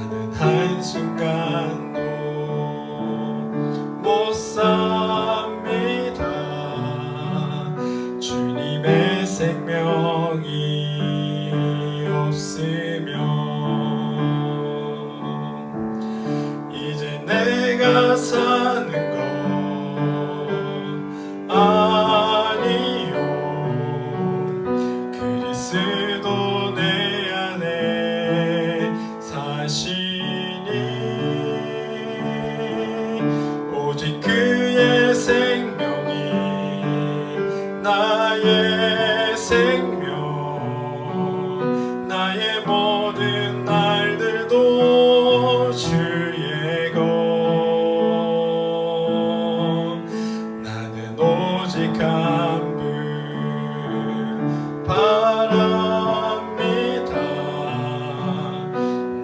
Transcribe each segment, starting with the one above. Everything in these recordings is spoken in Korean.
나는 한순간도 못 삽니다. 주님의 생명이 없으면 이제 내가 사는 것 아니요. 그리스도 내 안에 사시니 오직 그의 생명이 나의 생명, 나의 모든 날들도 주의 것. 나는 오직 한 분 바랍니다.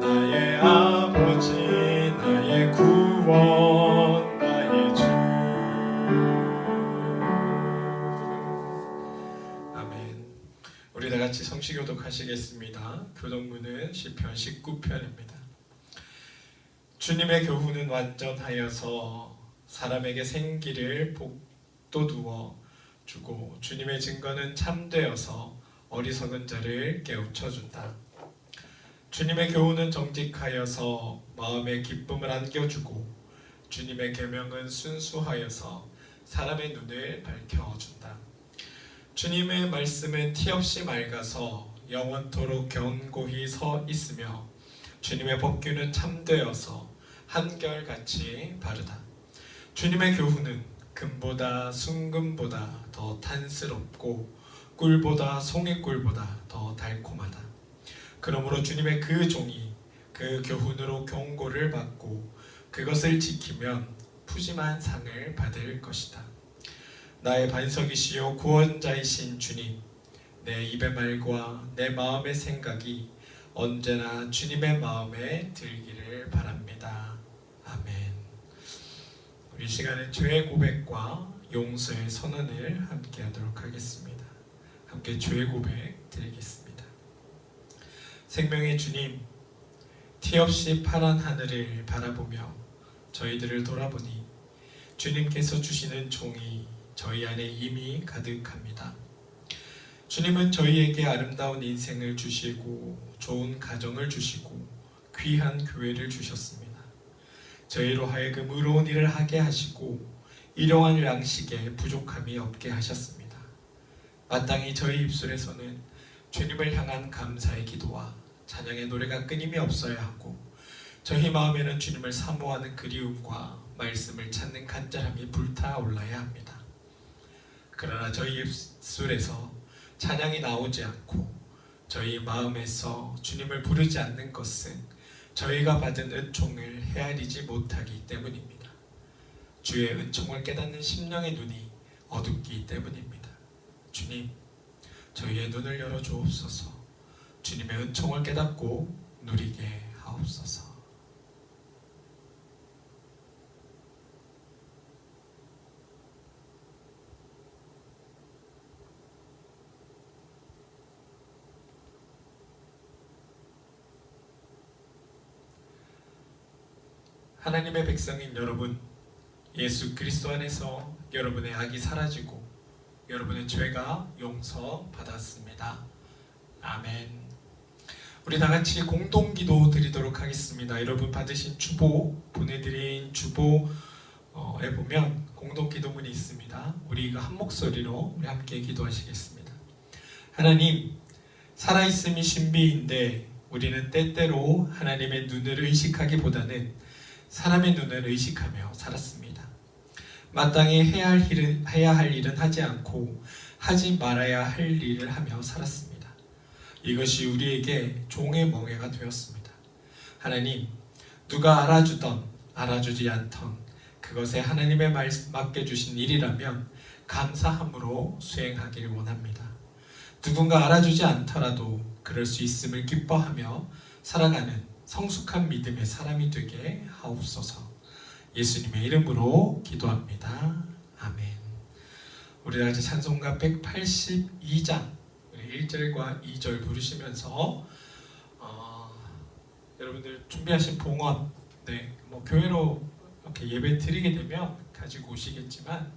나의 아버지, 나의 구원, 나의 주. 아멘. 우리 다 같이 성시교독 하시겠습니다. 교독문은 시편 19편입니다. 주님의 교훈은 완전하여서 사람에게 생기를 복돋우어 주고 주님의 증거는 참되어서 어리석은 자를 깨우쳐 준다. 주님의 교훈은 정직하여서 마음에 기쁨을 안겨주고 주님의 계명은 순수하여서 사람의 눈을 밝혀준다. 주님의 말씀은 티없이 맑아서 영원토록 견고히 서 있으며 주님의 법규는 참되어서 한결같이 바르다. 주님의 교훈은 금보다 순금보다 더 탄스럽고 꿀보다 송이꿀보다 더 달콤하다. 그러므로 주님의 그 종이 그 교훈으로 경고를 받고 그것을 지키면 푸짐한 상을 받을 것이다. 나의 반석이시요 구원자이신 주님, 내 입의 말과 내 마음의 생각이 언제나 주님의 마음에 들기를 바랍니다. 아멘. 우리 시간에 죄의 고백과 용서의 선언을 함께 하도록 하겠습니다. 함께 죄의 고백 드리겠습니다. 생명의 주님, 티 없이 파란 하늘을 바라보며 저희들을 돌아보니 주님께서 주시는 종이 저희 안에 이미 가득합니다. 주님은 저희에게 아름다운 인생을 주시고 좋은 가정을 주시고 귀한 교회를 주셨습니다. 저희로 하여금 의로운 일을 하게 하시고 일용할 양식에 부족함이 없게 하셨습니다. 마땅히 저희 입술에서는 주님을 향한 감사의 기도와 찬양의 노래가 끊임이 없어야 하고 저희 마음에는 주님을 사모하는 그리움과 말씀을 찾는 간절함이 불타올라야 합니다. 그러나 저희 입술에서 찬양이 나오지 않고 저희 마음에서 주님을 부르지 않는 것은 저희가 받은 은총을 헤아리지 못하기 때문입니다. 주의 은총을 깨닫는 심령의 눈이 어둡기 때문입니다. 주님, 저희의 눈을 열어 주옵소서. 주님의 은총을 깨닫고 누리게 하옵소서. 하나님의 백성인 여러분, 예수 그리스도 안에서 여러분의 악이 사라지고 여러분의 죄가 용서받았습니다. 아멘. 우리 다 같이 공동기도 드리도록 하겠습니다. 여러분 받으신 주보, 보내드린 주보에 보면 공동기도문이 있습니다. 우리 이거 한 목소리로 우리 함께 기도하시겠습니다. 하나님, 살아있음이 신비인데 우리는 때때로 하나님의 눈을 의식하기보다는 사람의 눈을 의식하며 살았습니다. 마땅히 해야 할 일은 하지 않고 하지 말아야 할 일을 하며 살았습니다. 이것이 우리에게 종의 멍해가 되었습니다. 하나님, 누가 알아주던 알아주지 않던 그것에 하나님의 맡겨주신 일이라면 감사함으로 수행하기를 원합니다. 누군가 알아주지 않더라도 그럴 수 있음을 기뻐하며 살아가는 성숙한 믿음의 사람이 되게 하옵소서. 예수님의 이름으로 기도합니다. 아멘. 우리 다 같이 찬송가 182장 1절과 2절 부르시면서 여러분 여러분들 준비하신 봉헌, 뭐 교회로 이렇게 예배 드리게 되면 가지고 오시겠지만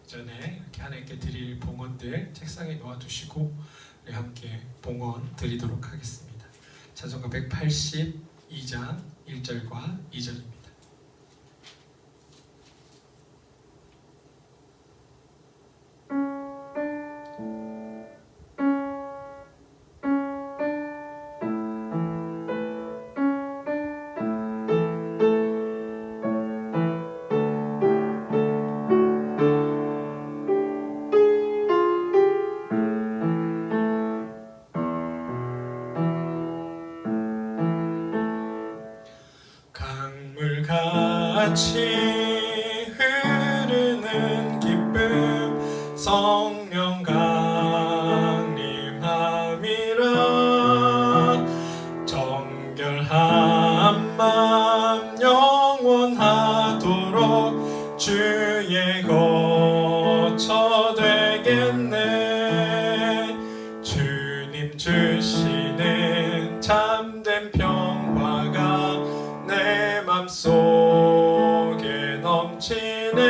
전에 이렇게 하나님께 드릴 봉헌들 책상에 놓아두시고 우리 함께 봉헌 드리도록 하겠습니다. 찬송가 182장 1절과 2절입니다. 강물같이 흐르는 기쁨 성령 강림함이라 정결한 맘 영원하도록 주의 거처 되겠네. 주님 주시는 참된 평화가 내 맘속에 넘치네.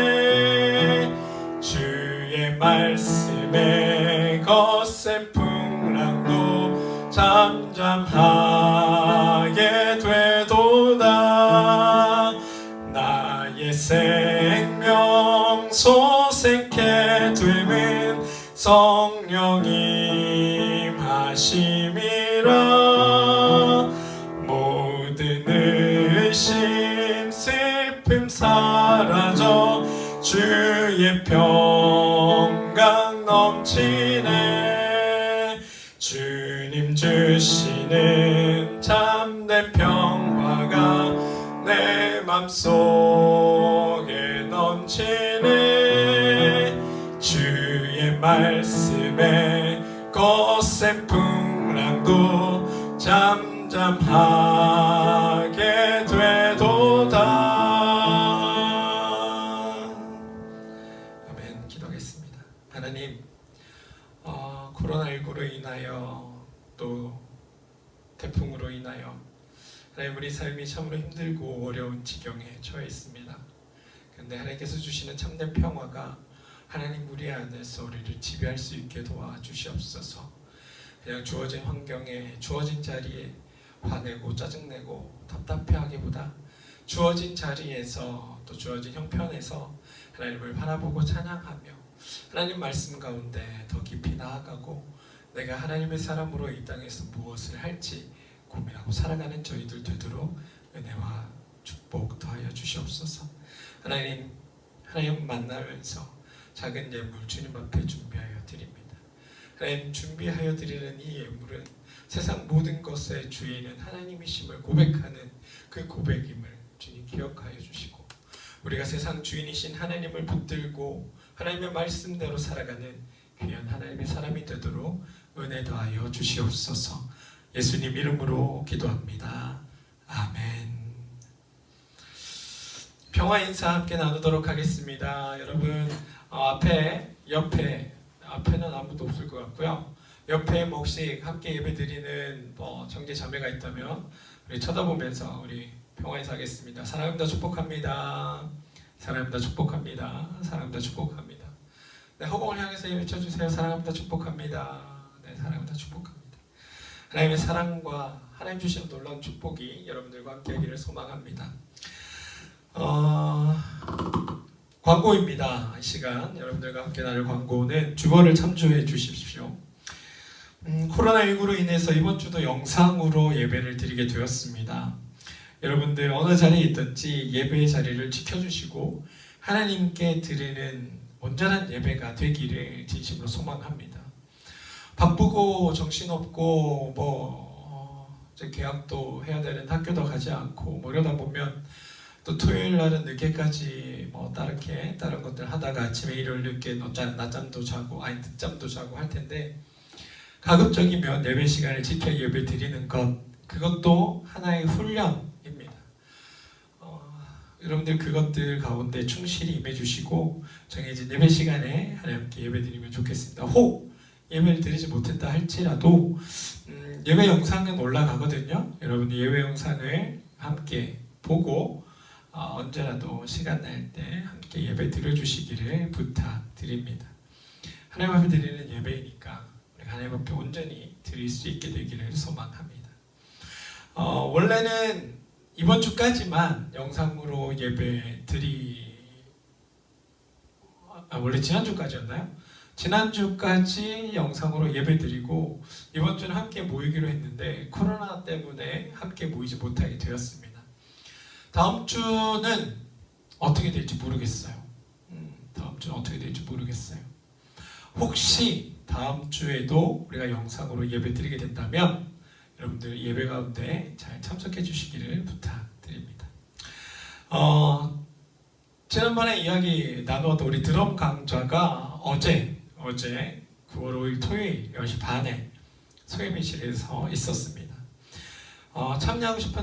주의 말씀에 거센 풍랑도 잠잠하게 되도다. 나의 생명 소생케 됨은 성령 임하심이라. 모든 의심 슬픔 사라져 주의 평강 넘치네. 주님 주시는 참된 평화가 내 맘속에 넘치네. 주의 말씀에 거센 풍랑도 잠잠하게 되도다. 아멘. 기도하겠습니다. 하나님, 코로나19로 인하여 또 태풍으로 인하여 하나님 우리 삶이 참으로 힘들고 어려운 지경에 처해 있습니다. 그런데 하나님께서 주시는 참된 평화가 하나님 우리 안에서 우리를 지배할 수 있게 도와주시옵소서. 그냥 주어진 환경에 주어진 자리에 화내고 짜증내고 답답해하기보다 주어진 자리에서 또 주어진 형편에서 하나님을 바라보고 찬양하며 하나님 말씀 가운데 더 깊이 나아가고 내가 하나님의 사람으로 이 땅에서 무엇을 할지 고민하고 살아가는 저희들 되도록 은혜와 축복 더하여 주시옵소서. 하나님 만나면서 작은 예물 주님 앞에 준비하여 드립니다. 하나님 준비하여 드리는 이 예물은 세상 모든 것의 주인은 하나님이심을 고백하는 그 고백임을 주님 기억하여 주시고 우리가 세상 주인이신 하나님을 붙들고 하나님의 말씀대로 살아가는 귀한 하나님의 사람이 되도록 은혜 더하여 주시옵소서. 예수님 이름으로 기도합니다. 아멘. 평화 인사 함께 나누도록 하겠습니다. 여러분 앞에는 아무도 없을 것 같고요. 옆에 혹시 함께 예배 드리는 형제 자매가 있다면 우리 쳐다보면서 우리 평화 인사하겠습니다. 사랑합니다. 축복합니다. 사랑합니다. 축복합니다. 사랑합니다. 축복합니다. 네, 허공을 향해서 외쳐주세요. 사랑합니다. 축복합니다. 네, 사랑합니다. 축복합니다. 하나님의 사랑과 하나님 주시는 놀라운 축복이 여러분들과 함께 하기를 소망합니다. 광고입니다. 이 시간 여러분들과 함께 나눌 광고는 주보를 참조해 주십시오. 코로나19로 인해서 이번 주도 영상으로 예배를 드리게 되었습니다. 여러분들 어느 자리에 있든지 예배의 자리를 지켜주시고 하나님께 드리는 온전한 예배가 되기를 진심으로 소망합니다. 바쁘고 정신없고 계약도 해야 되는 학교도 가지 않고 이러다 보면 또 토요일 날은 늦게까지 다른 것들 하다가 아침에 일요일 늦게 낮잠도 자고 늦잠도 자고 할 텐데 가급적이면 예배 시간을 지켜 예배 드리는 그것도 하나의 훈련입니다. 여러분들 그것들 가운데 충실히 임해 주시고 정해진 예배 시간에 하나님께 예배 드리면 좋겠습니다. 예배를 드리지 못했다 할지라도 예배 영상은 올라가거든요. 여러분 예배 영상을 함께 보고 언제라도 시간 날 때 함께 예배 드려주시기를 부탁드립니다. 하나님 앞에 드리는 예배이니까 우리가 하나님 앞에 온전히 드릴 수 있게 되기를 소망합니다. 원래는 이번 주까지만 영상으로 예배 원래 지난주까지였나요? 지난주까지 영상으로 예배 드리고 이번 주는 함께 모이기로 했는데 코로나 때문에 함께 모이지 못하게 되었습니다. 다음 주는 어떻게 될지 모르겠어요. 혹시 다음 주에도 우리가 영상으로 예배 드리게 된다면 여러분들 예배 가운데 잘 참석해 주시기를 부탁드립니다. 지난번에 이야기 나누었던 우리 드럼 강좌가 어제 9월 5일 토요일 10시 반에 소예미실에서 있었습니다. 참여하고 싶은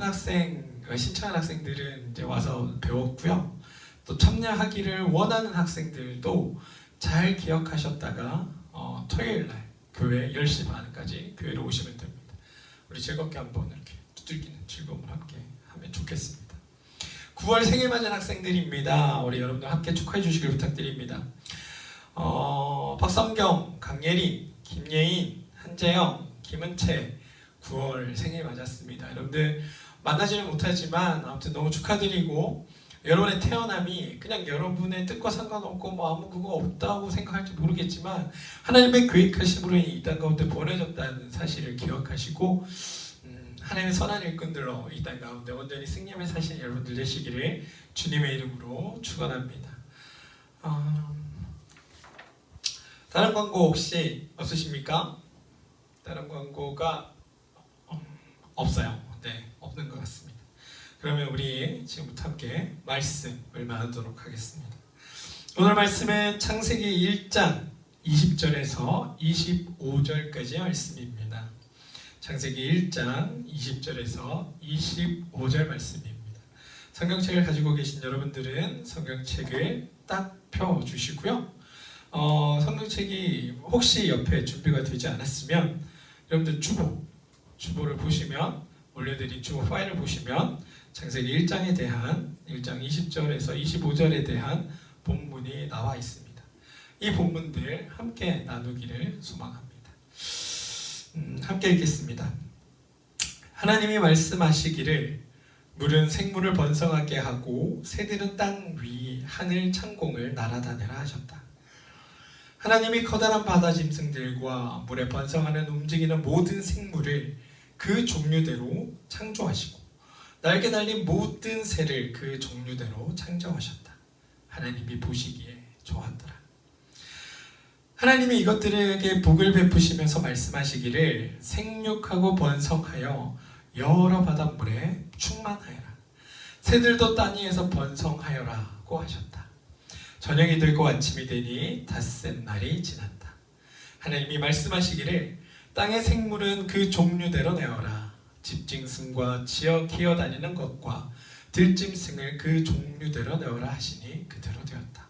신청한 학생들은 이제 와서 배웠고요. 또 참여하기를 원하는 학생들도 잘 기억하셨다가 토요일날 교회 10시 반까지 교회로 오시면 됩니다. 우리 즐겁게 한번 이렇게 두들기는 즐거움을 함께 하면 좋겠습니다. 9월 생일 맞은 학생들입니다. 우리 여러분들 함께 축하해 주시길 부탁드립니다. 박성경, 강예린, 김예인, 한재영, 김은채 9월 생일 맞았습니다. 여러분들 만나지는 못하지만 아무튼 너무 축하드리고 여러분의 태어남이 그냥 여러분의 뜻과 상관없고 아무 그거 없다고 생각할지 모르겠지만 하나님의 계획하심으로 이 땅 가운데 보내졌다는 사실을 기억하시고 하나님의 선한 일꾼들로 이 땅 가운데 온전히 승리함의 사실 여러분들 되시기를 주님의 이름으로 축원합니다. 다른 광고 혹시 없으십니까? 다른 광고가 없어요. 네, 없는 것 같습니다. 그러면 우리 지금부터 함께 말씀을 나누도록 하겠습니다. 오늘 말씀은 창세기 1장 20절에서 25절까지의 말씀입니다. 창세기 1장 20절에서 25절 말씀입니다. 성경책을 가지고 계신 여러분들은 성경책을 딱 펴주시고요. 성경책이 혹시 옆에 준비가 되지 않았으면 여러분들 주보를 보시면 올려드린 주보 파일을 보시면 창세기 1장 20절에서 25절에 대한 본문이 나와 있습니다. 이 본문들 함께 나누기를 소망합니다. 함께 읽겠습니다. 하나님이 말씀하시기를 물은 생물을 번성하게 하고 새들은 땅 위 하늘 창공을 날아다니라 하셨다. 하나님이 커다란 바다 짐승들과 물에 번성하는 움직이는 모든 생물을 그 종류대로 창조하시고 날개 달린 모든 새를 그 종류대로 창조하셨다. 하나님이 보시기에 좋았더라. 하나님이 이것들에게 복을 베푸시면서 말씀하시기를 생육하고 번성하여 여러 바닷물에 충만하여라. 새들도 땅 위에서 번성하여라고 하셨다. 저녁이 들고 아침이 되니 닷새 날이 지났다. 하나님이 말씀하시기를 땅의 생물은 그 종류대로 내어라. 집짐승과 기어다니는 것과 들짐승을 그 종류대로 내어라 하시니 그대로 되었다.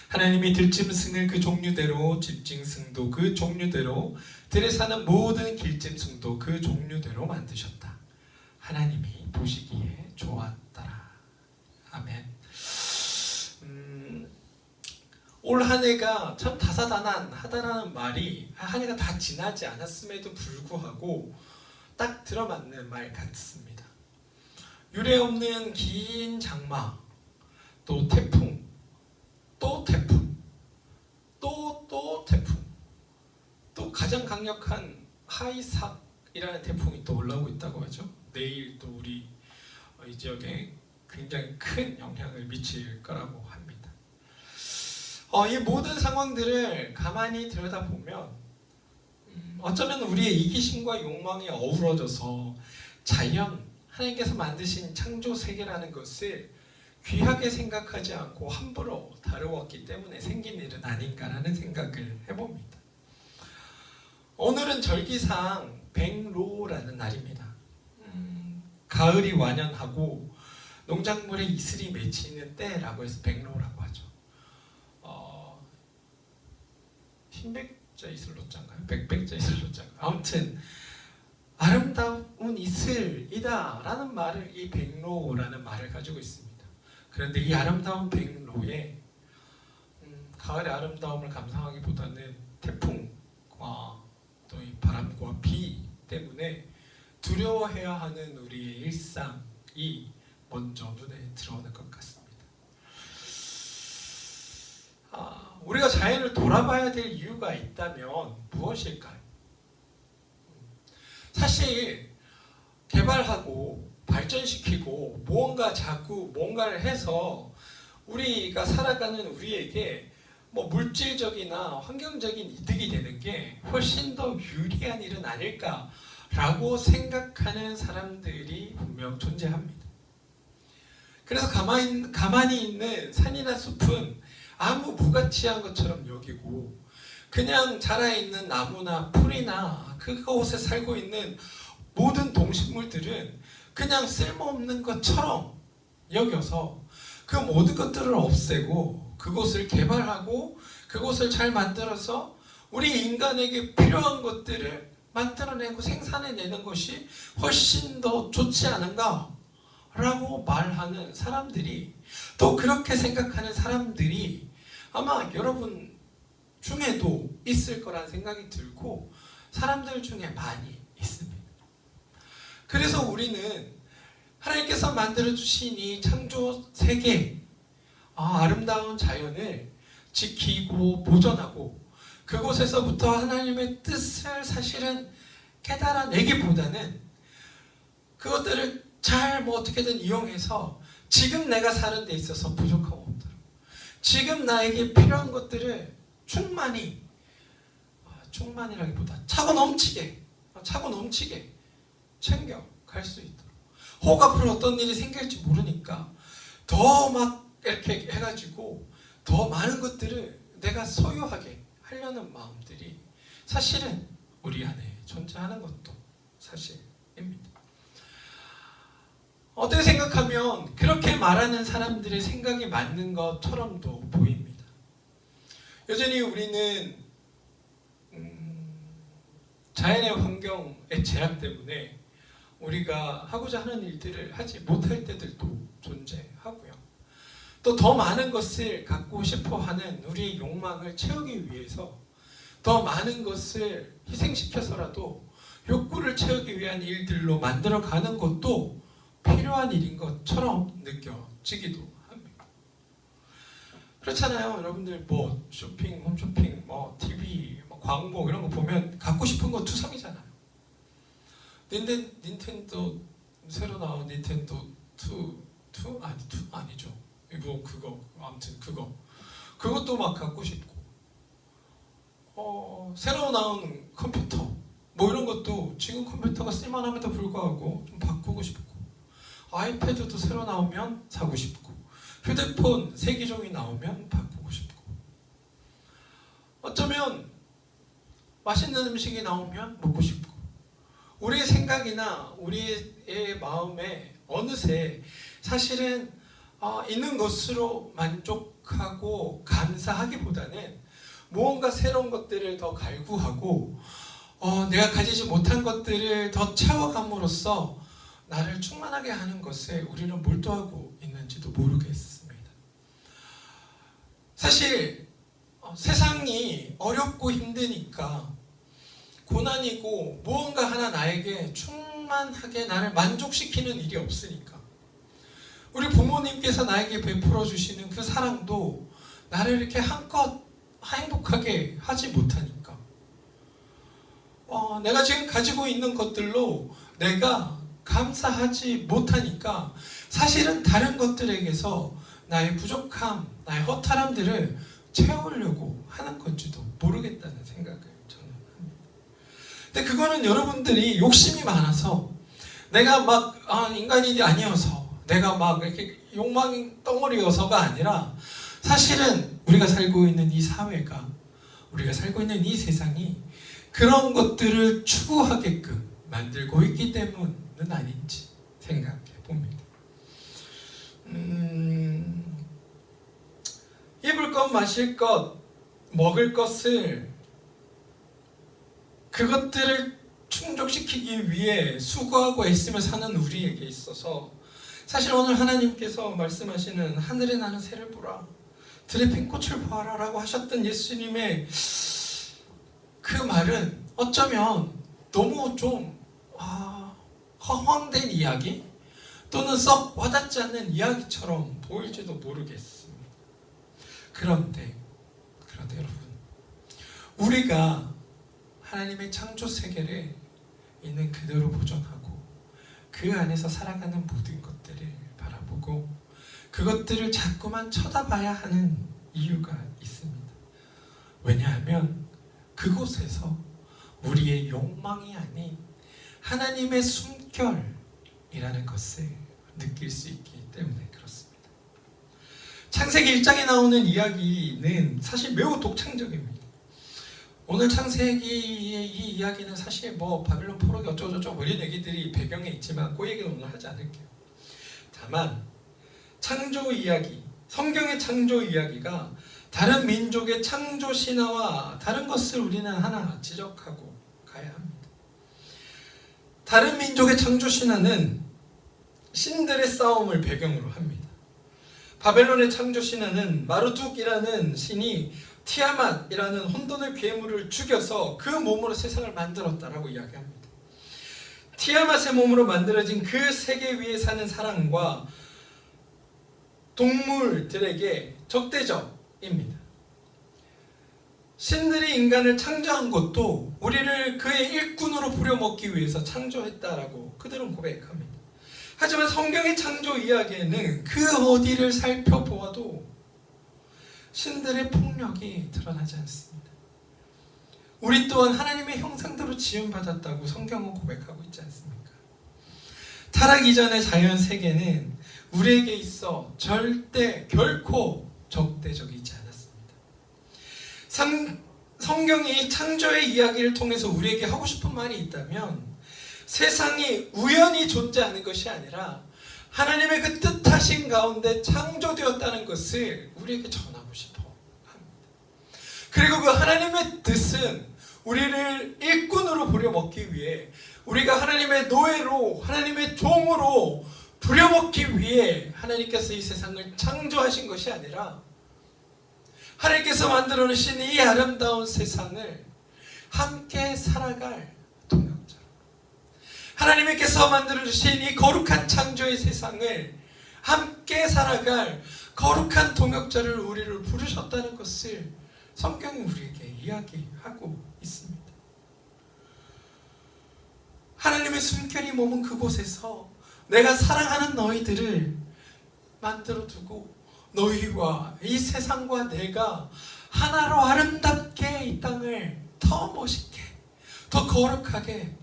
하나님이 들짐승을 그 종류대로, 집짐승도 그 종류대로, 들에 사는 모든 길짐승도 그 종류대로 만드셨다. 하나님이 보시기에 좋았더라. 아멘. 올 한 해가 참 다사다난하다라는 말이 한 해가 다 지나지 않았음에도 불구하고 딱 들어맞는 말 같습니다. 유례없는 긴 장마, 또 태풍, 또 태풍, 또 태풍, 또 가장 강력한 하이삭이라는 태풍이 또 올라오고 있다고 하죠. 내일 또 우리 이 지역에 굉장히 큰 영향을 미칠 거라고 합니다. 이 모든 상황들을 가만히 들여다보면 어쩌면 우리의 이기심과 욕망이 어우러져서 자연, 하나님께서 만드신 창조 세계라는 것을 귀하게 생각하지 않고 함부로 다루었기 때문에 생긴 일은 아닌가라는 생각을 해봅니다. 오늘은 절기상 백로라는 날입니다. 가을이 완연하고 농작물에 이슬이 맺히는 때라고 해서 백로라고 하죠. 이슬로자인가요? 백백자 이슬로자인가요? 아무튼 아름다운 이슬이다 라는 말을 이 백로라는 말을 가지고 있습니다. 그런데 이 아름다운 백로에 가을의 아름다움을 감상하기보다는 태풍과 또 이 바람과 비 때문에 두려워해야 하는 우리의 일상이 먼저 눈에 들어오는 것 같습니다. 우리가 자연을 돌아봐야 될 이유가 있다면 무엇일까요? 사실 개발하고 발전시키고 무언가 자꾸 뭔가를 해서 우리가 살아가는 우리에게 뭐 물질적이나 환경적인 이득이 되는 게 훨씬 더 유리한 일은 아닐까라고 생각하는 사람들이 분명 존재합니다. 그래서 가만히 있는 산이나 숲은 아무 무가치한 것처럼 여기고 그냥 자라있는 나무나 풀이나 그곳에 살고 있는 모든 동식물들은 그냥 쓸모없는 것처럼 여겨서 그 모든 것들을 없애고 그곳을 개발하고 그곳을 잘 만들어서 우리 인간에게 필요한 것들을 만들어내고 생산해내는 것이 훨씬 더 좋지 않은가? 라고 말하는 사람들이, 또 그렇게 생각하는 사람들이 아마 여러분 중에도 있을 거란 생각이 들고 사람들 중에 많이 있습니다. 그래서 우리는 하나님께서 만들어주신 이 창조 세계, 아름다운 자연을 지키고 보존하고 그곳에서부터 하나님의 뜻을 사실은 깨달아내기보다는 그것들을 잘 어떻게든 이용해서 지금 내가 사는 데 있어서 부족함 없도록 지금 나에게 필요한 것들을 충만이라기보다 차고 넘치게 챙겨갈 수 있도록, 혹 앞으로 어떤 일이 생길지 모르니까 더 막 이렇게 해가지고 더 많은 것들을 내가 소유하게 하려는 마음들이 사실은 우리 안에 존재하는 것도 사실입니다. 어떻게 생각하면 그렇게 말하는 사람들의 생각이 맞는 것처럼도 보입니다. 여전히 우리는 자연의 환경의 제약 때문에 우리가 하고자 하는 일들을 하지 못할 때들도 존재하고요. 또 더 많은 것을 갖고 싶어 하는 우리의 욕망을 채우기 위해서 더 많은 것을 희생시켜서라도 욕구를 채우기 위한 일들로 만들어가는 것도 필요한 일인 것처럼 느껴지기도 합니다. 그렇잖아요. 여러분들 뭐 쇼핑, 홈쇼핑, 뭐 TV, 뭐 광고 이런 거 보면 갖고 싶은 거 투성이잖아요. 닌텐도 새로 나온 닌텐도 2 아니죠. 뭐 그거 아무튼 그것도 막 갖고 싶고 새로 나온 컴퓨터 뭐 이런 것도 지금 컴퓨터가 쓸만함에도 불구하고 좀 바꾸고 싶고, 아이패드도 새로 나오면 사고 싶고, 휴대폰 새 기종이 나오면 바꾸고 싶고, 어쩌면 맛있는 음식이 나오면 먹고 싶고, 우리의 생각이나 우리의 마음에 어느새 사실은 있는 것으로 만족하고 감사하기보다는 무언가 새로운 것들을 더 갈구하고 내가 가지지 못한 것들을 더 채워감으로써 나를 충만하게 하는 것에 우리는 몰두하고 있는지도 모르겠습니다. 사실 세상이 어렵고 힘드니까 고난이고 무언가 하나 나에게 충만하게 나를 만족시키는 일이 없으니까, 우리 부모님께서 나에게 베풀어 주시는 그 사랑도 나를 이렇게 한껏 행복하게 하지 못하니까, 내가 지금 가지고 있는 것들로 내가 감사하지 못하니까 사실은 다른 것들에게서 나의 부족함, 나의 허탈함들을 채우려고 하는 건지도 모르겠다는 생각을 저는 합니다. 근데 그거는 여러분들이 욕심이 많아서, 내가 막 인간이 아니어서, 내가 막 이렇게 욕망 덩어리여서가 아니라, 사실은 우리가 살고 있는 이 사회가, 우리가 살고 있는 이 세상이 그런 것들을 추구하게끔 만들고 있기 때문은 아닌지 생각해 봅니다. 입을 것, 마실 것, 먹을 것을 그것들을 충족시키기 위해 수고하고 애쓰며 사는 우리에게 있어서 사실 오늘 하나님께서 말씀하시는 하늘에 나는 새를 보라, 들의 핀꽃을 보아라 라고 하셨던 예수님의 그 말은 어쩌면 너무 좀 허황된 이야기 또는 썩 와닿지 않는 이야기처럼 보일지도 모르겠습니다. 그런데 여러분, 우리가 하나님의 창조 세계를 있는 그대로 보존하고 그 안에서 살아가는 모든 것들을 바라보고 그것들을 자꾸만 쳐다봐야 하는 이유가 있습니다. 왜냐하면 그곳에서 우리의 욕망이 아닌 하나님의 숨결이라는 것을 느낄 수 있기 때문에 그렇습니다. 창세기 1장에 나오는 이야기는 사실 매우 독창적입니다. 오늘 창세기의 이 이야기는 사실 바빌론 포로기 어쩌고저쩌고 이런 얘기들이 배경에 있지만 그 얘기는 오늘 하지 않을게요. 다만 창조 이야기, 성경의 창조 이야기가 다른 민족의 창조 신화와 다른 것을 우리는 하나 지적하고 가야 합니다. 다른 민족의 창조 신화는 신들의 싸움을 배경으로 합니다. 바벨론의 창조 신화는 마르둑이라는 신이 티아맛이라는 혼돈의 괴물을 죽여서 그 몸으로 세상을 만들었다라고 이야기합니다. 티아맛의 몸으로 만들어진 그 세계 위에 사는 사람과 동물들에게 적대적입니다. 신들이 인간을 창조한 것도 우리를 그의 일꾼으로 부려먹기 위해서 창조했다라고 그들은 고백합니다. 하지만 성경의 창조 이야기에는 그 어디를 살펴보아도 신들의 폭력이 드러나지 않습니다. 우리 또한 하나님의 형상대로 지음받았다고 성경은 고백하고 있지 않습니까? 타락 이전의 자연 세계는 우리에게 있어 결코 적대적이지 않았습니다. 성경이 창조의 이야기를 통해서 우리에게 하고 싶은 말이 있다면 세상이 우연히 존재하는 것이 아니라 하나님의 그 뜻하신 가운데 창조되었다는 것을 우리에게 전하고 싶어 합니다. 그리고 그 하나님의 뜻은 우리를 일꾼으로 부려먹기 위해 우리가 하나님의 노예로 하나님의 종으로 부려먹기 위해 하나님께서 이 세상을 창조하신 것이 아니라 하나님께서 만들어 놓으신 이 아름다운 세상을 함께 살아갈 동역자로, 하나님께서 만들어 주신 이 거룩한 창조의 세상을 함께 살아갈 거룩한 동역자를 우리를 부르셨다는 것을 성경이 우리에게 이야기하고 있습니다. 하나님의 숨결이 머문 그곳에서 내가 사랑하는 너희들을 만들어 두고 너희와 이 세상과 내가 하나로 아름답게 이 땅을 더 멋있게, 더 거룩하게,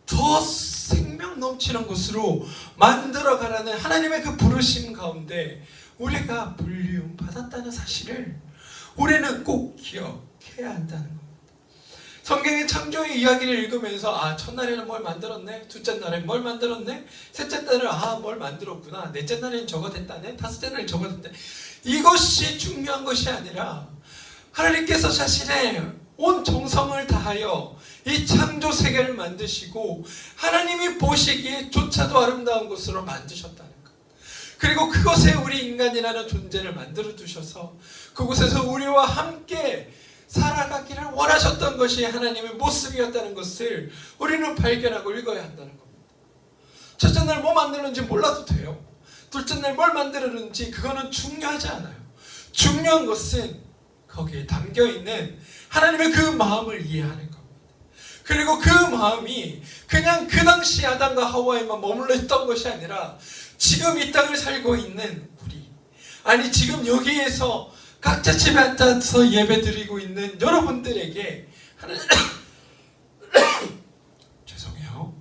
더 생명 넘치는 곳으로 만들어가라는 하나님의 그 부르심 가운데 우리가 불리움 받았다는 사실을 우리는 꼭 기억해야 한다는 겁니다. 성경의 창조의 이야기를 읽으면서 첫날에는 뭘 만들었네, 둘째 날에는 뭘 만들었네, 셋째 날에는 뭘 만들었구나, 넷째 날에는 저거 됐다네, 다섯째 날에는 저거 됐네, 이것이 중요한 것이 아니라 하나님께서 자신의 온 정성을 다하여 이 창조 세계를 만드시고 하나님이 보시기에 조차도 아름다운 곳으로 만드셨다는 것, 그리고 그곳에 우리 인간이라는 존재를 만들어 두셔서 그곳에서 우리와 함께 살아가기를 원하셨던 것이 하나님의 모습이었다는 것을 우리는 발견하고 읽어야 한다는 겁니다. 첫째 날 뭐 만들었는지 몰라도 돼요. 둘째 날 뭘 만들었는지 그거는 중요하지 않아요. 중요한 것은 거기에 담겨있는 하나님의 그 마음을 이해하는 겁니다. 그리고 그 마음이 그냥 그 당시 아담과 하와에만 머물러 있던 것이 아니라 지금 이 땅을 살고 있는 우리, 아니 지금 여기에서 각자 집에 앉아서 예배 드리고 있는 여러분들에게 죄송해요.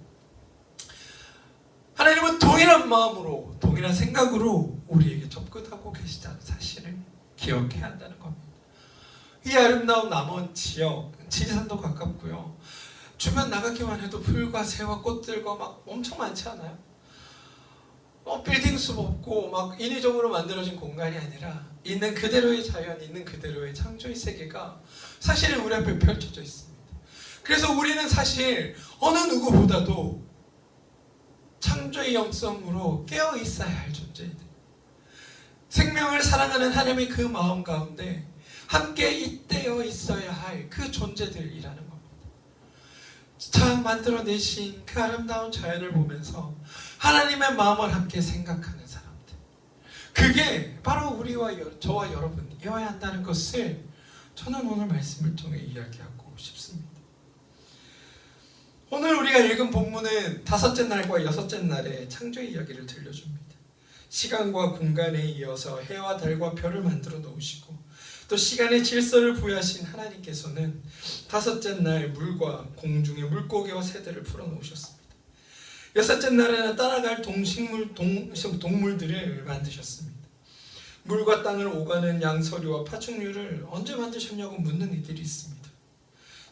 하나님은 동일한 마음으로, 동일한 생각으로 우리에게 접근하고 계시다는 사실을 기억해야 한다는 겁니다. 이 아름다운 남원 지역, 지리산도 가깝고요. 주변 나가기만 해도 풀과 새와 꽃들과 막 엄청 많지 않아요? 빌딩 숲 없고 막 인위적으로 만들어진 공간이 아니라 있는 그대로의 자연, 있는 그대로의 창조의 세계가 사실은 우리 앞에 펼쳐져 있습니다. 그래서 우리는 사실 어느 누구보다도 창조의 영성으로 깨어 있어야 할 존재들, 생명을 사랑하는 하나님의 그 마음 가운데 함께 잇대어 있어야 할 그 존재들이라는 겁니다. 참 만들어내신 그 아름다운 자연을 보면서 하나님의 마음을 함께 생각하는 사람들, 그게 바로 우리와 저와 여러분이어야 한다는 것을 저는 오늘 말씀을 통해 이야기하고 싶습니다. 오늘 우리가 읽은 본문은 다섯째 날과 여섯째 날의 창조의 이야기를 들려줍니다. 시간과 공간에 이어서 해와 달과 별을 만들어 놓으시고 또 시간의 질서를 부여하신 하나님께서는 다섯째 날 물과 공중의 물고기와 새들을 풀어 놓으셨습니다. 여섯째 날에는 따라갈 동물들을 만드셨습니다. 물과 땅을 오가는 양서류와 파충류를 언제 만드셨냐고 묻는 이들이 있습니다.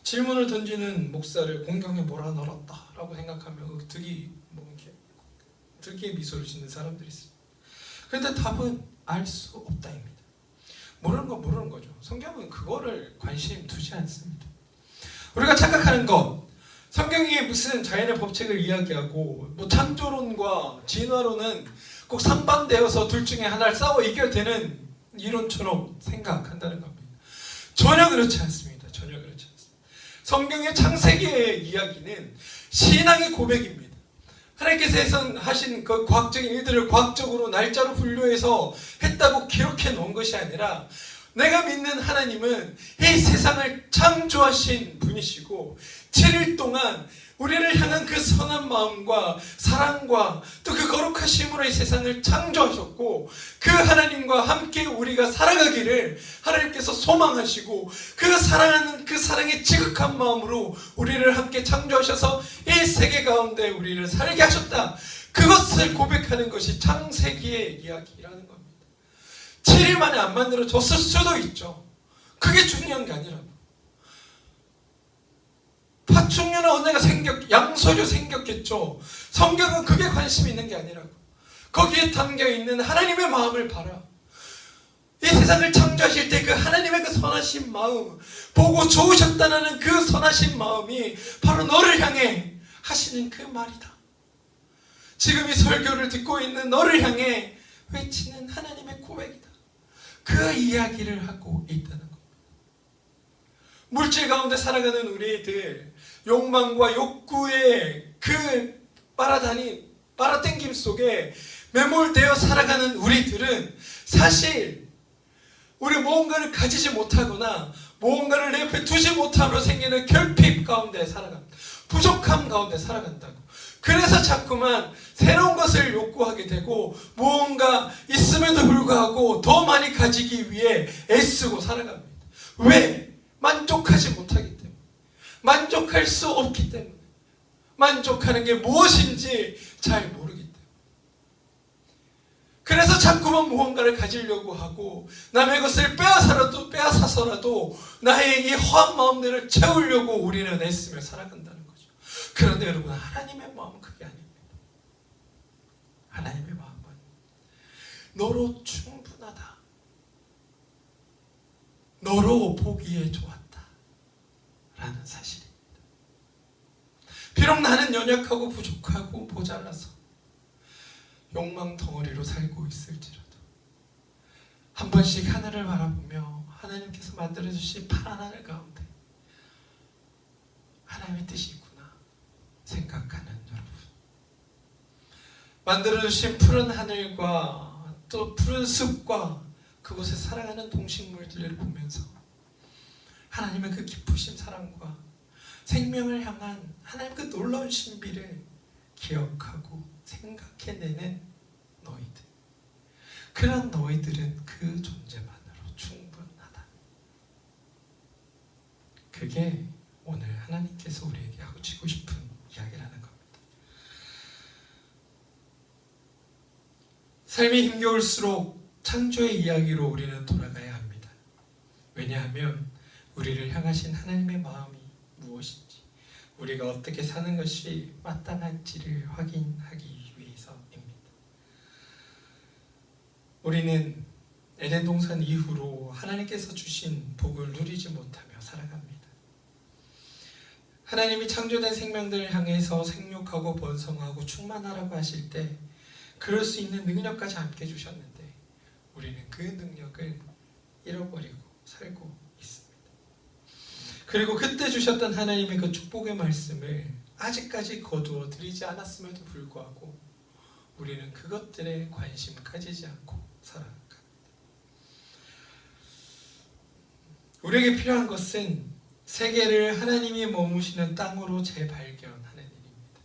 질문을 던지는 목사를 공경에 몰아넣었다 라고 생각하며 득이의 미소를 짓는 사람들이 있습니다. 그런데 답은 알 수 없다입니다. 모르는 건 모르는 거죠. 성경은 그거를 관심 두지 않습니다. 우리가 착각하는 것, 성경이 무슨 자연의 법칙을 이야기하고 창조론과 진화론은 꼭 상반되어서 둘 중에 하나를 싸워 이겨야 되는 이론처럼 생각한다는 겁니다. 전혀 그렇지 않습니다. 전혀 그렇지 않습니다. 성경의 창세기의 이야기는 신앙의 고백입니다. 하나님께서 하신 그 과학적인 일들을 과학적으로 날짜로 분류해서 했다고 기록해 놓은 것이 아니라 내가 믿는 하나님은 이 세상을 창조하신 분이시고 7일 동안 우리를 향한 그 선한 마음과 사랑과 또 그 거룩하심으로 이 세상을 창조하셨고 그 하나님과 함께 우리가 살아가기를 하나님께서 소망하시고 그 사랑하는 그 사랑의 지극한 마음으로 우리를 함께 창조하셔서 이 세계 가운데 우리를 살게 하셨다. 그것을 고백하는 것이 창세기의 이야기라는 겁니다. 7일 만에 안 만들어졌을 수도 있죠. 그게 중요한 게 아니라고. 파충류는 언젠가 양서류 생겼겠죠. 성경은 그게 관심이 있는 게 아니라고. 거기에 담겨있는 하나님의 마음을 봐라. 이 세상을 창조하실 때 그 하나님의 그 선하신 마음, 보고 좋으셨다는 그 선하신 마음이 바로 너를 향해 하시는 그 말이다. 지금 이 설교를 듣고 있는 너를 향해 외치는 하나님의 고백이다. 그 이야기를 하고 있다는 겁니다. 물질 가운데 살아가는 우리들, 욕망과 욕구의 그 빨아당김 속에 매몰되어 살아가는 우리들은 사실 우리 무언가를 가지지 못하거나 무언가를 내 옆에 두지 못함으로 생기는 결핍 가운데 살아갑니다. 부족함 가운데 살아간다고. 그래서 자꾸만 새로운 것을 욕구하게 되고 무언가 있음에도 불구하고 더 많이 가지기 위해 애쓰고 살아갑니다. 왜? 만족하지 못하기 때문에. 만족할 수 없기 때문에. 만족하는 게 무엇인지 잘 모르기 때문에. 그래서 자꾸만 무언가를 가지려고 하고 남의 것을 빼앗아서라도 나의 이 허한 마음들을 채우려고 우리는 애쓰며 살아간다는 거죠. 그런데 여러분, 하나님의 마음은 그게 아닙니다. 하나님의 마음은 너로 충분하다. 너로 보기에 좋았다. 라는 사실입니다. 비록 나는 연약하고 부족하고 모자라서 욕망 덩어리로 살고 있을지라도 한 번씩 하늘을 바라보며 하나님께서 만들어주신 파란 하늘 가운데 하나님의 뜻이 있구나 생각하는 여러분, 만들어주신 푸른 하늘과 또 푸른 숲과 그곳에 살아가는 동식물들을 보면서 하나님의 그 기쁘신 사랑과 생명을 향한 하나님의 그 놀라운 신비를 기억하고 생각해내는 너희들, 그런 너희들은 그 존재만으로 충분하다. 그게 오늘 하나님께서 우리에게 하고 주고 싶은 이야기라는 겁니다. 삶이 힘겨울수록 창조의 이야기로 우리는 돌아가야 합니다. 왜냐하면 우리를 향하신 하나님의 마음이 무엇인지, 우리가 어떻게 사는 것이 마땅한지를 확인하기 위해서입니다. 우리는 에덴 동산 이후로 하나님께서 주신 복을 누리지 못하며 살아갑니다. 하나님이 창조된 생명들을 향해서 생육하고 번성하고 충만하라고 하실 때 그럴 수 있는 능력까지 함께 주셨는데 우리는 그 능력을 잃어버리고 살고 있습니다. 그리고 그때 주셨던 하나님의 그 축복의 말씀을 아직까지 거두어 드리지 않았음에도 불구하고 우리는 그것들에 관심 가지지 않고 살아갑니다. 우리에게 필요한 것은 세계를 하나님이 머무시는 땅으로 재발견하는 일입니다.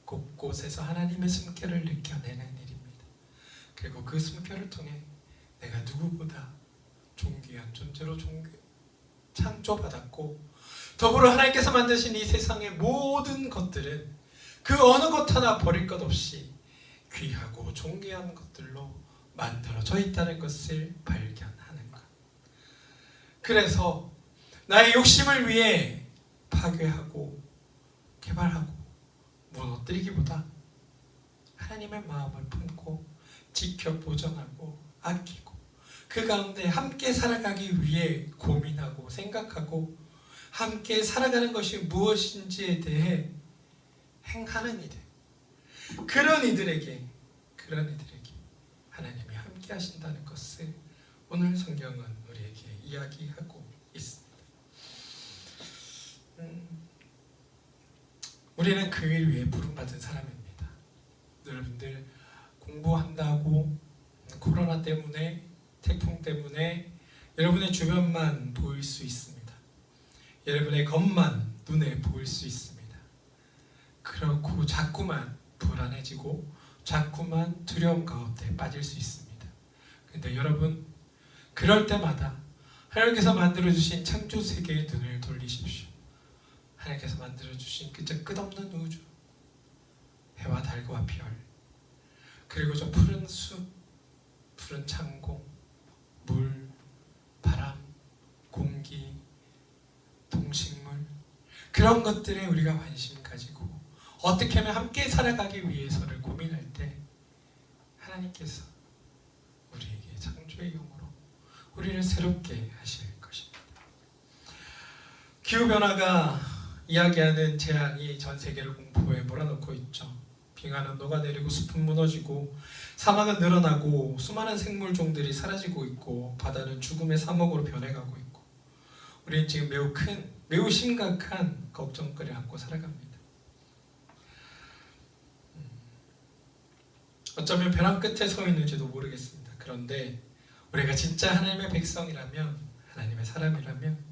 곳곳에서 하나님의 숨결을 느껴내는 일입니다. 그리고 그 숨결을 통해 내가 누구보다 존귀한 존재로 창조받았고 더불어 하나님께서 만드신 이 세상의 모든 것들은 그 어느 것 하나 버릴 것 없이 귀하고 존귀한 것들로 만들어져 있다는 것을 발견하는 것. 그래서 나의 욕심을 위해 파괴하고 개발하고 무너뜨리기보다 하나님의 마음을 품고 지켜 보존하고 아끼고 그 가운데 함께 살아가기 위해 고민하고 생각하고 함께 살아가는 것이 무엇인지에 대해 행하는 이들, 그런 이들에게 하나님이 함께 하신다는 것을 오늘 성경은 우리에게 이야기하고 있습니다. 우리는 그 일 위해 부름받은 사람입니다. 여러분들 공부한다고 코로나 때문에 태풍 때문에 여러분의 주변만 보일 수 있습니다. 여러분의 겉만 눈에 보일 수 있습니다. 그렇고 자꾸만 불안해지고 자꾸만 두려움 가운데 빠질 수 있습니다. 근데 여러분 그럴 때마다 하나님께서 만들어주신 창조 세계의 눈을 돌리십시오. 하나님께서 만들어주신 그저 끝없는 우주, 해와 달과 별, 그리고 저 푸른 숲, 푸른 창공, 물, 바람, 공기, 동식물, 그런 것들에 우리가 관심 가지고 어떻게 하면 함께 살아가기 위해서를 고민할 때 하나님께서 우리에게 창조의 영으로 우리를 새롭게 하실 것입니다. 기후변화가 이야기하는 재앙이 전 세계를 공포에 몰아넣고 있죠. 빙하는 녹아내리고 숲은 무너지고 사막은 늘어나고 수많은 생물종들이 사라지고 있고 바다는 죽음의 사막으로 변해가고 있고 우리는 지금 매우 심각한 걱정거리를 안고 살아갑니다. 어쩌면 벼랑 끝에 서 있는지도 모르겠습니다. 그런데 우리가 진짜 하나님의 백성이라면, 하나님의 사람이라면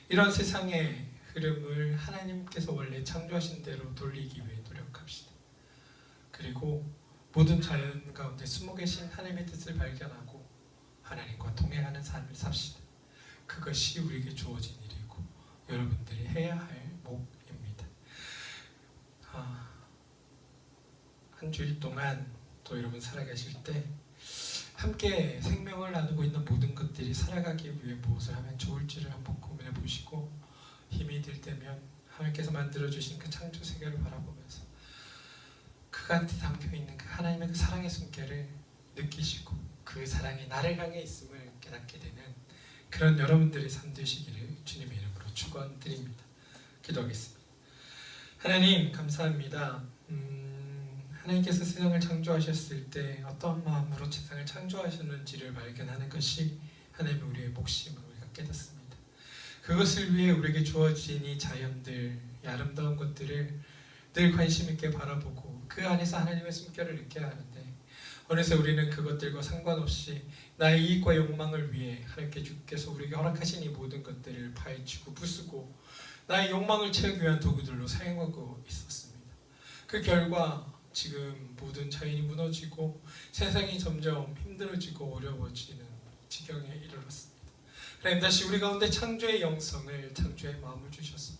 이런 세상의 흐름을 하나님께서 원래 창조하신 대로 돌리기 위해 노력합시다. 그리고 모든 자연 가운데 숨어 계신 하나님의 뜻을 발견하고 하나님과 동행하는 삶을 삽시다. 그것이 우리에게 주어진 일이고 여러분들이 해야 할 목입니다. 한 주일 동안 또 여러분 살아가실 때 함께 생명을 나누고 있는 모든 것들이 살아가기 위해 무엇을 하면 좋을지를 한번 고민해 보시고 힘이 들 때면 하나님께서 만들어주신 그 창조 세계를 바라보면서 그 가운데 담겨있는 그 하나님의 그 사랑의 숨결을 느끼시고 그 사랑이 나를 향해 있음을 깨닫게 되는 그런 여러분들의 삶 되시기를 주님의 이름으로 축원드립니다. 기도하겠습니다. 하나님 감사합니다. 하나님께서 세상을 창조하셨을 때 어떤 마음으로 세상을 창조하셨는지를 발견하는 것이 하나님의 우리의 몫임을 우리가 깨닫습니다. 그것을 위해 우리에게 주어진 이 자연들, 이 아름다운 것들을 늘 관심 있게 바라보고 그 안에서 하나님의 숨결을 느껴야 하는데 어느새 우리는 그것들과 상관없이 나의 이익과 욕망을 위해 하나님께서 우리에게 허락하신 이 모든 것들을 파헤치고 부수고 나의 욕망을 채우기 위한 도구들로 사용하고 있었습니다. 그 결과 지금 모든 자연이 무너지고 세상이 점점 힘들어지고 어려워지는 지경에 이르렀습니다. 하나님 다시 우리 가운데 창조의 영성을, 창조의 마음을 주셔서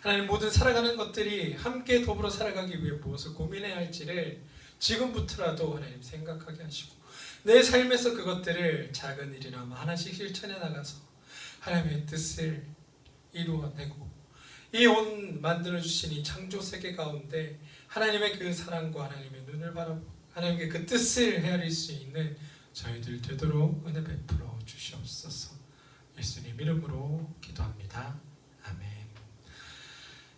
하나님 모든 살아가는 것들이 함께 더불어 살아가기 위해 무엇을 고민해야 할지를 지금부터라도 하나님 생각하게 하시고 내 삶에서 그것들을 작은 일이나마 하나씩 실천해 나가서 하나님의 뜻을 이루어내고 이 온 만들어주신 이 창조 세계 가운데 하나님의 그 사랑과 하나님의 눈을 바라보고 하나님께 그 뜻을 헤아릴 수 있는 저희들 되도록 은혜 베풀어 주시옵소서. 예수님 이름으로 기도합니다. 아멘.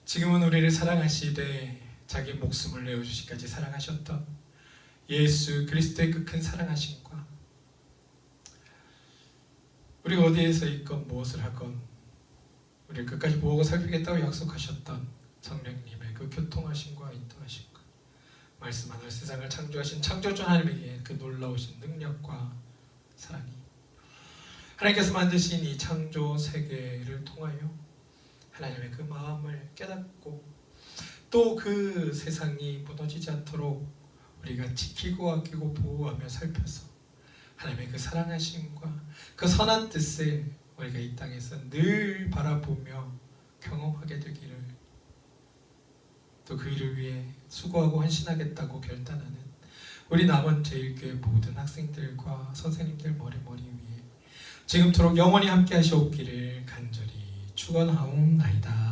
지금은 우리를 사랑하시되 자기 목숨을 내어주시기까지 사랑하셨던 예수 그리스도의 그 큰 사랑하심과 우리가 어디에서 있건 무엇을 하건 우리를 끝까지 보고 살피겠다고 약속하셨던 성령님의 그 교통하심과 인도하심과 말씀 하늘 세상을 창조하신 창조주 하나님에게 그 놀라우신 능력과 사랑이 하나님께서 만드신 이 창조 세계를 통하여 하나님의 그 마음을 깨닫고 또 그 세상이 무너지지 않도록 우리가 지키고 아끼고 보호하며 살펴서 하나님의 그 사랑하심과 그 선한 뜻을 우리가 이 땅에서 늘 바라보며 경험하게 되기를 또 그 일을 위해 수고하고 헌신하겠다고 결단하는 우리 남원 제일교회 모든 학생들과 선생님들 머리 위에 지금토록 영원히 함께 하시옵기를 간절히 축원하옵나이다.